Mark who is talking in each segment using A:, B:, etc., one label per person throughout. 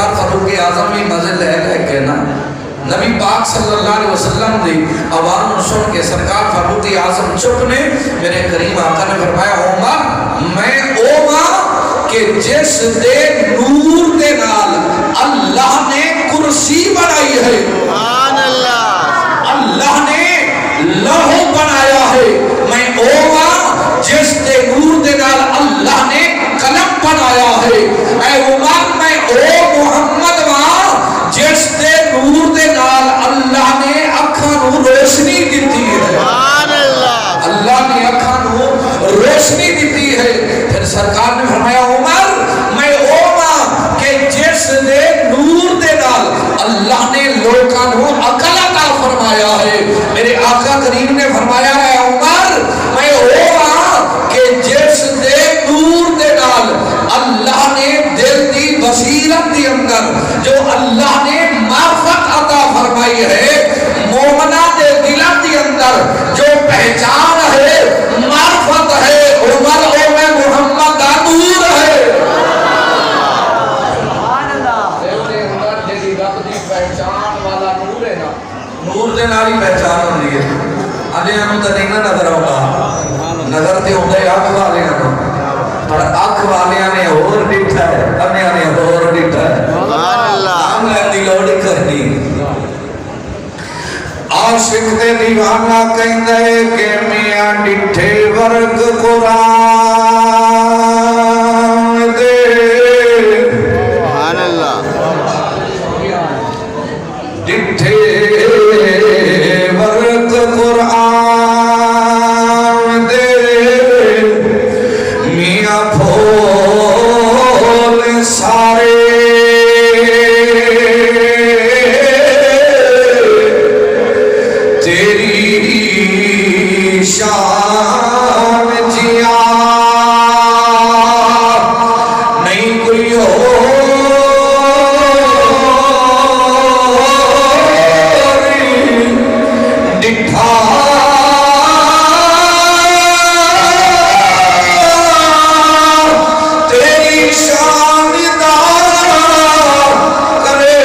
A: سرکار فاروق اعظم بھی مزے لے کے نا نبی پاک صلی اللہ علیہ وسلم دی آواز سن کے سرکار فاروق اعظم چپ نے میرے کریم آقا نے فرمایا عمر میں او ماں کہ جس دے نور دے نال اللہ نے کرسی بنائی ہے،
B: سبحان اللہ،
A: اللہ نے لوح بنایا ہے، میں او ماں جس دے نور دے نال اللہ نے قلم بنایا ہے، اے عمر میں او محمد ماں جس دے نور دے نال اللہ نے اکھاں نو روشنی دیتی ہے،
B: سبحان اللہ،
A: اللہ نے اکھاں نو روشنی دیتی ہے۔ پھر سرکار نے فرمایا عمر میں او ماں کہ جس دے نور دے نال اللہ نے لوکاں نو عقل عطا فرمایا ہے۔ میرے آقا کریم نے فرمایا ہے عمر میں او ماں کہ جس دے نور دے نال اللہ نے دل دی بصیرت دی اندر جو اللہ نے معرفت عطا فرمائی ہے، مومنہ دے دلوں دی اندر جو پہچان ہے، معرفت ہے، عمر او میں محمد دا نور ہے۔ نور دے نال ہی پہچان ہوندی ہے۔ اجے ہم تے نہیں نظر آਉਂਦਾ، نظر تے ہوندا ہے اکھ والیاں نوں، پر اکھ والیاں نے اور ڈٹھا ہے، انیاں نے اور ڈٹھا ہے۔
B: سبحان اللہ،
A: نام لین دی لوڑ ہی کرنی۔ عاشق تے دیوانہ کہندا ہے کہ میاں ڈٹھے ورگ قرآن دے،
B: سبحان اللہ،
A: ڈٹھے ورگ قرآن دے، میاں پھول سارے تیری شان جیا نہیں کوئی ڈٹھا تیری شان دا کرے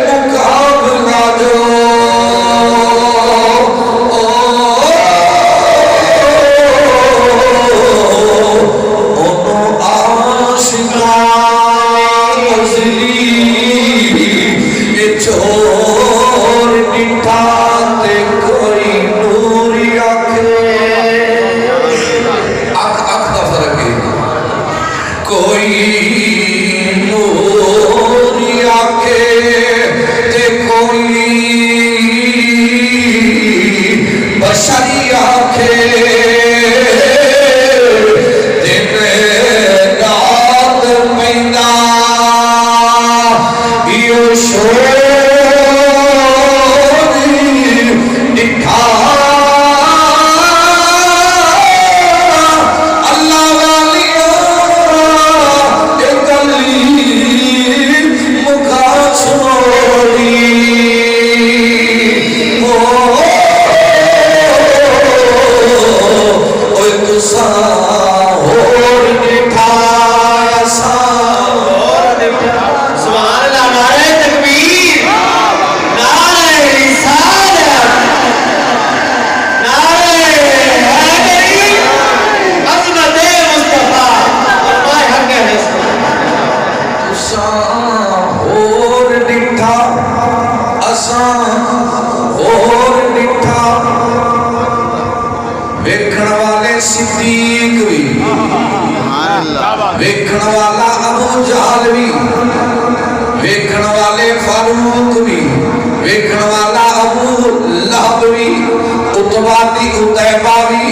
A: مقابلہ جو چور ڈٹھا تے کوئی نوری آکھے، اکھ دا فرق ہے، کوئی نوری آکھے تے کوئی بشری آکھے، دن رات پیندا ایو شور
B: سبحان اللہ، نعرہ تکبیر، نعرہ رسالت، نعرہ حیدری، عظمت مصطفیٰ، فرمائے حق حسن،
A: اساں اور ڈٹھا، اساں اور ڈٹھا، ویکھن والے صدیق بھی،
B: سبحان اللہ،
A: ویکھن والا ابو جہل بھی، ویکھن والے فاروق بھی، ویکھن والا ابو لہب بھی، عتبہ دی عتیبہ بھی،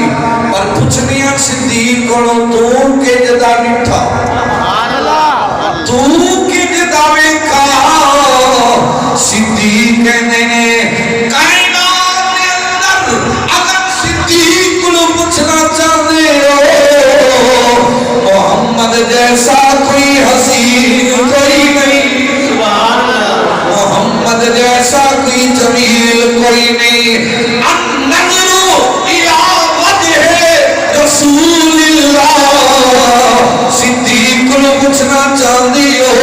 A: پر پوچھنیاں صدیق کولوں تو کہ جدا ڈٹھا،
B: سبحان اللہ،
A: تو کہ جدا ویکھا، صدیق کہندے نے کائنات دے اندر اگر صدیق کولوں پوچھنا چاہندے ہو محمد جیسا کوئی حسین کوئی نہیں،
B: سبحان اللہ،
A: محمد جیسا کوئی جمیل کوئی نہیں، النظر الی وجہ رسول اللہ، صدیق کو پوچھنا چاہتی ہو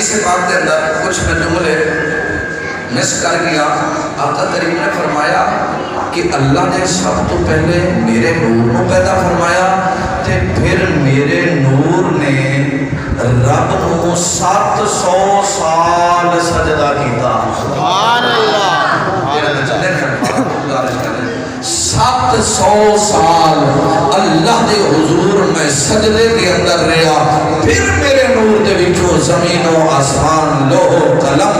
A: حدیث پاک کے اندر کچھ میں جملے مس کر گیا. آقا کریم نے فرمایا کہ اللہ نے سب تو پہلے میرے نور کو پیدا فرمایا تے پھر میرے نور نے رب کو 700 سال سجدہ کیتا.
B: سبحان اللہ.
A: 700 سال اللہ دے حضور میں سجدے کے اندر رہا. پھر میرے نور دے وچوں زمین و آسمان لوح و قلم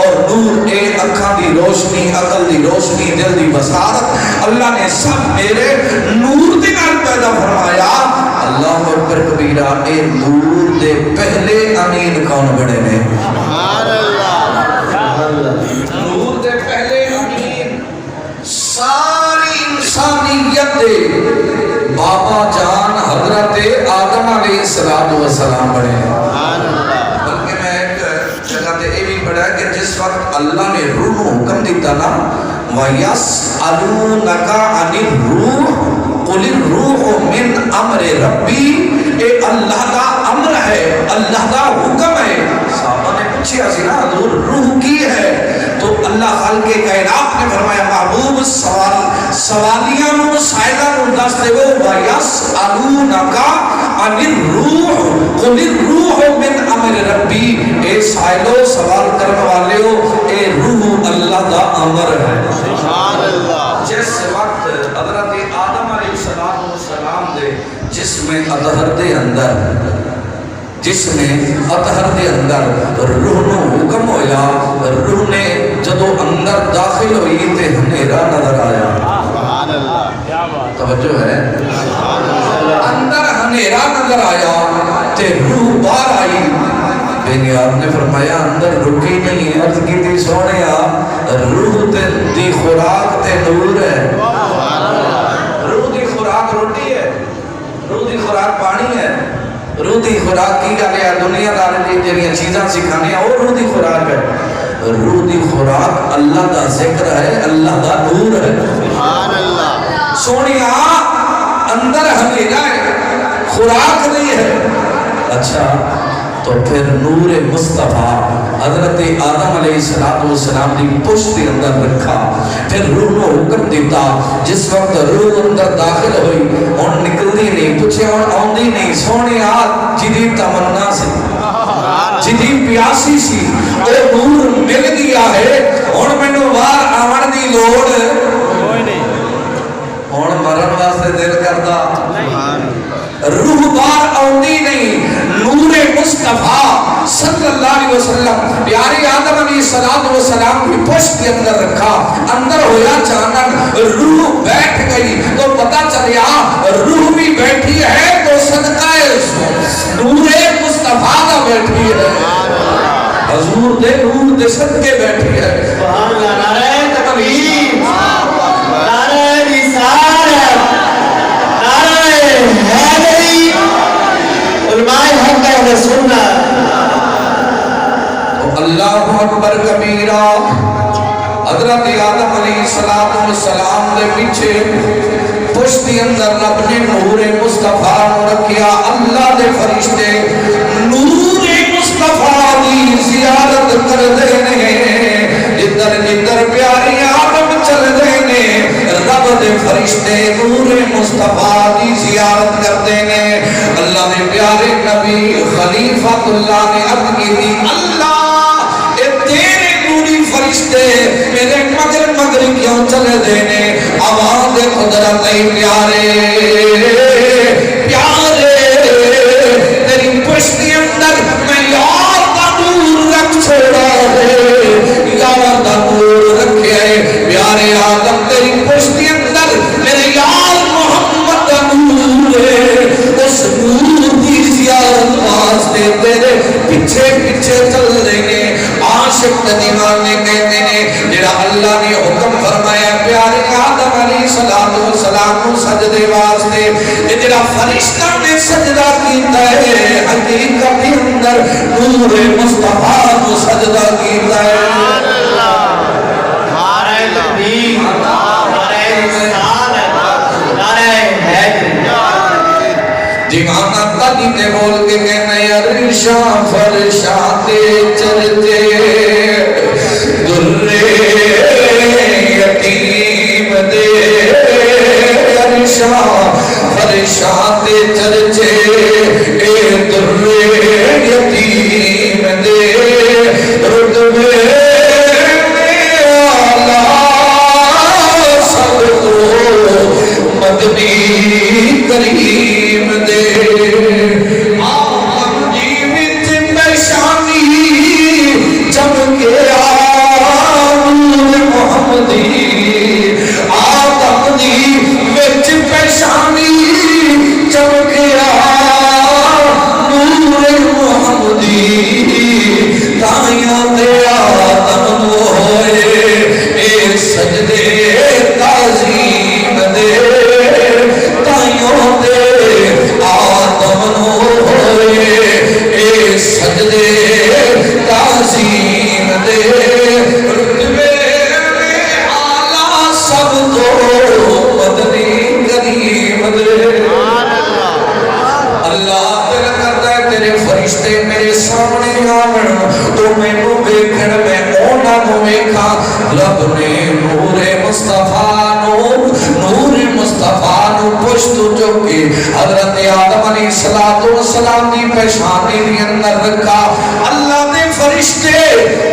A: اور نور اے اکھاں دی روشنی عقل دی روشنی دل دی بصارت اللہ نے سب میرے نور دے نال پیدا فرمایا. اللہ اکبر کبیرہ. اے نور دے پہلے امین کون بڑے نے؟
B: سبحان اللہ.
A: نور دے پہلے امین ساری انسانیت دے بابا جان حضرت آدم علیہ السلام بڑے ہیں. بلکہ میں ایک جگہ تے یہ بھی پڑھا کہ جس وقت اللہ نے روح کو حکم دیتا نا وَيَسْأَلُونَكَ عَنِ الرُّوحِ قُلِ الرُّوحُ مِنْ أَمْرِ رَبِّي. اے اللہ کا امر ہے, اللہ کا حکم ہے. صحابہ نے پوچھا سی نا حضور روح کی ہے؟ تو اللہ خالق کائنات نے فرمایا محبوب سوالیاں نو سائلہ نو دس دے وہ وَيَسْأَلُونَكَ عَنِ الرُّوحِ قُلِ الرُّوحُ مِنْ أَمْرِ رَبِّي. اے سائلو سوال کرنے والے ہو, اے روح اللہ دا امر ہے.
B: سبحان اللہ.
A: جس وقت حضرت آدم علیہ السلام دے جسم اطہر دے اندر روح نو حکم ہویا, روح نے جدو اندر داخل ہوئی تے ہنیرا نظر آیا.
B: سبحان اللہ.
A: توجہ ہے. اندر ہنیرا نظر آیا تے روح باہر آئی. بے نیاز نے فرمایا اندر رکی نہیں. عرض کی تھی سونیا روح دی خوراک تے نور ہے. روح دی خوراک روٹی ہے, روح دی خوراک پانی ہے, روح دی خوراک کی گل ہے دنیا دار جڑیاں چیزاں سکھانے وہ روح دی خوراک ہے. روح دی خوراک اللہ دا ذکر ہے, اللہ دا نور ہے.
B: سبحان اللہ.
A: سونیا اندر ہنیرا ہے, خوراک نہیں ہے. اچھا تو پھر نور مصطفیٰ حضرت آدم علیہ السلام دی پشت کے اندر رکھا. پھر روح کو حکم دیتا. جس وقت روح اندر داخل ہوئی ہن نکلدی نہیں, پوچھے ہن آوندی نہیں. سونے جدی تمنا سی, جدی پیاسی سی, او نور مل گیا ہے. ہن مینوں باہر آون دی لوڑ کوئی نہیں, ہن مرن واسطے دل کردا روح باہر آوندی نہیں. نور مصطفیٰ صلی اللہ علیہ وسلم پیارے آدم علیہ السلام کی پشت کے اندر رکھا. اندر ہویا چانن, روح بیٹھ گئی تو پتہ چلیا روح بھی بیٹھی ہے تو صدقہ نور مصطفیٰ کا بیٹھی ہے. حضور دے نور دے صدقے بیٹھی ہے.
B: سبحان اللہ. نعرہ تکبیر, نعرہ رسالت, نعرہ حیدری, علماء حق اہل سنت.
A: اللہ اکبر کبیرہ. حضرت آدم علیہ السلام دے پیچھے پشتی اندر رب نے نور مصطفیٰ رکھیا. اللہ دے فرشتے نور مصطفیٰ دی زیارت کر دینے, جدر جدر پیاری آدم چل دینے رب دے فرشتے نور مصطفیٰ دی زیارت کر دینے. اللہ نے پیارے نبی خلیفۃ اللہ نے عرض کی تھی اللہ اے تیرے نوری فرشتے میرے مگر مگر کیوں چلے دینے. آواز قدرت پیارے پیارے تیری پشتی اندر میں یار دا نور رکھ چھوڑا ہے, یار دا نور رکھے ہے. پیارے آدم تیری پشتی اندر میرے یار محمد دا نور ہے. اس نور کی زیارت واسطے تیرے پیچھے پیچھے چل رہے. عاشق دیوانے کہتے ہیں جڑا اللہ نے حکم فرمایا پیارے آدم علیہ السلام کو سجدے واسطے, جڑا فرشتہ نے سجدہ کیتا ہے حقیقت کے اندر نور مصطفیٰ کو سجدہ کیتا ہے.
B: نعرہ تکبیر, نعرہ رسالت, نعرہ حیدری.
A: دیوانہ تدی تے بول کے کہنا عرشاں فرشاں تے چرچے درے یتیم دے فرشاں تے چرچے اے درے یتیم دے رتبے مدنی کریم دے آدم جی وچ پیشانی چمکیا نور محمدی آدم جی وچ پیشانی چمکیا نور محمدی تائیاں دے آدم ہوئے اے سجدے تعظیم دے سجدے تعظیم دے رتبے اعلیٰ سب تو مدنی کریم دے اللہ دل کرتا ہے تیرے فرشتے میرے سامنے آمن تو میں نو بیکھن میں اونا نو بیکھا رب نے نور مصطفیٰ نور مصطفیٰ نو پشت چوکے حضرت آدم علیہ السلام دی پیشانی دی اندر رکھا اللہ دے فرشتے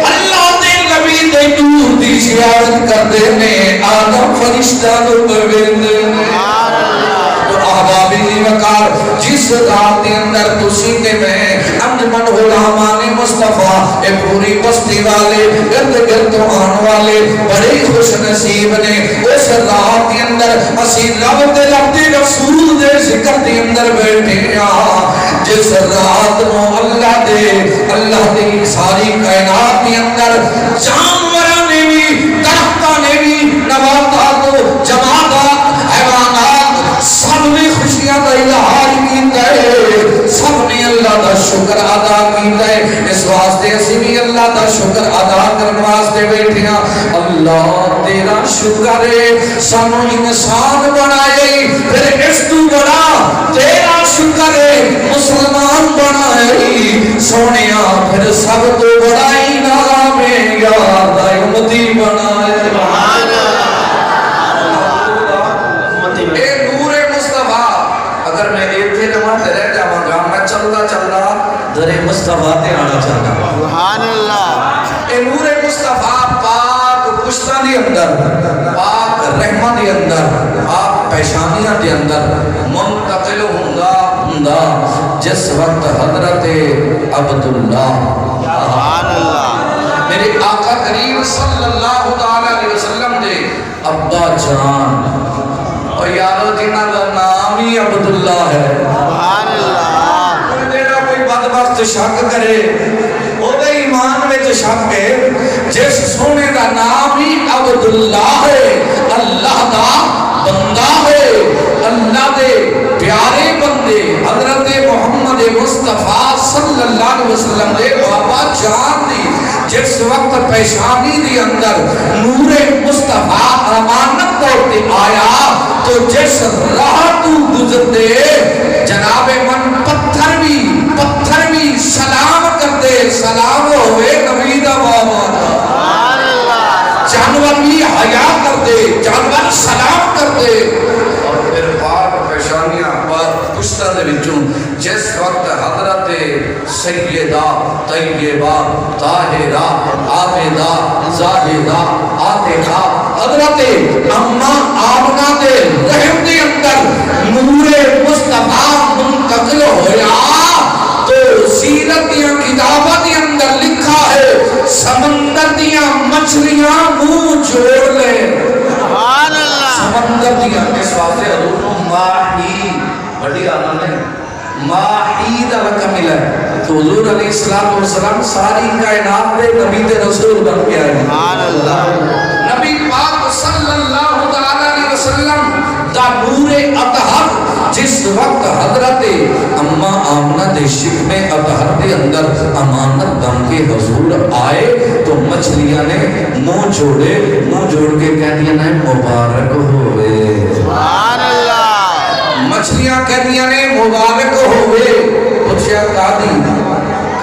A: اللہ دے نبی دے نور دی زیارت کر دینے آدم فرشتہ نو پرویندے تو احبابی دی وقار جس رات دے اندر تسی کے میں انجمن غلامان مصطفیٰ اے پوری بستی والے گرد گرد آن والے بڑے خوش نصیب نے اس رات دے اندر اسی رب دے رسول دے ذکر دے اندر بیٹھے جس رات نو اللہ دے ساری کائنات دے اندر جانوراں نے بھی درختاں نے بھی نباتات جمادات حیوانات سب نے خوشیاں دا اظہار کیتا ہے سب نے اللہ دا شکر ادا کیتا ہے اس واسطے اسی بھی اللہ دا شکر ادا کرنے واسطے بیٹھے ہیں اللہ تیرا شکر ہے سانو انسان بنائے پھر اس تو بڑا تیرا شکر ہے مسلمان بنائے سونیا پھر سب تو بڑا انعام ہے یار دا امتی بنائے در مصطفیٰ تے آنا چاہتا
B: سبحان اللہ
A: اے نور مصطفیٰ پاک پشتہ دی اندر پاک رحمہ دی اندر پاک پیشانیاں دی اندر منتقل ہوندا جس وقت حضرت عبداللہ
B: سبحان اللہ
A: میرے آقا کریم صلی اللہ علیہ وسلم دے ابا جان اور یارو جنہ کا نام ہی عبداللہ ہے
B: سبحان اللہ
A: بدبخت شک کرے او دے ایمان میں شک ہے جس سونے دا نام ہی عبداللہ ہے اللہ دا بندہ ہے اللہ دے پیارے بندے حضرت محمد مصطفیٰ صلی اللہ علیہ وسلم دے بابا جان دی جس وقت پیشانی دی اندر نور مصطفیٰ امانت توڑتے آیا تو جس راہ تو گزرتے جناب من پتھر بھی سلام کرتے سلام ہوئے نبی دا بابا جانور بھی حیا کرتے جانور سلام کرتے اور پھر پاک پیشانیاں پاک پشتہ دے وچوں جس وقت حضرت سیدہ طیبہ طاہرہ عابدہ زاہدہ عاطفہ حضرت اماں آمنہ دے رحم دے اندر نور مصطفیٰ منتقل ہویا تو سیرت دیاں کتابہ دی اندر لکھا ہے سمندر دیاں مچھلیاں منہ جوڑ لے
B: سبحان اللہ
A: سمندر دیاں اس واسطے حضور ماہی بڑی آنند ہے ماہی دا لکھا ملا ہے تو حضور علیہ السلام ساری کائنات دے نبی دے رسول بن کے آئے
B: سبحان اللہ
A: نبی پاک صلی اللہ علیہ وسلم دا نور اطہر جس وقت حضرت اماں آمنہ دے شکم اطہر دے اندر امانت بن کے حضور آئے تو مچھلیاں نے منہ جوڑ کے کہہ دیا نا مبارک ہوئے
B: سبحان اللہ
A: مچھلیاں کہہ دیا نے مبارک ہوئے پوچھا قاضی مبارک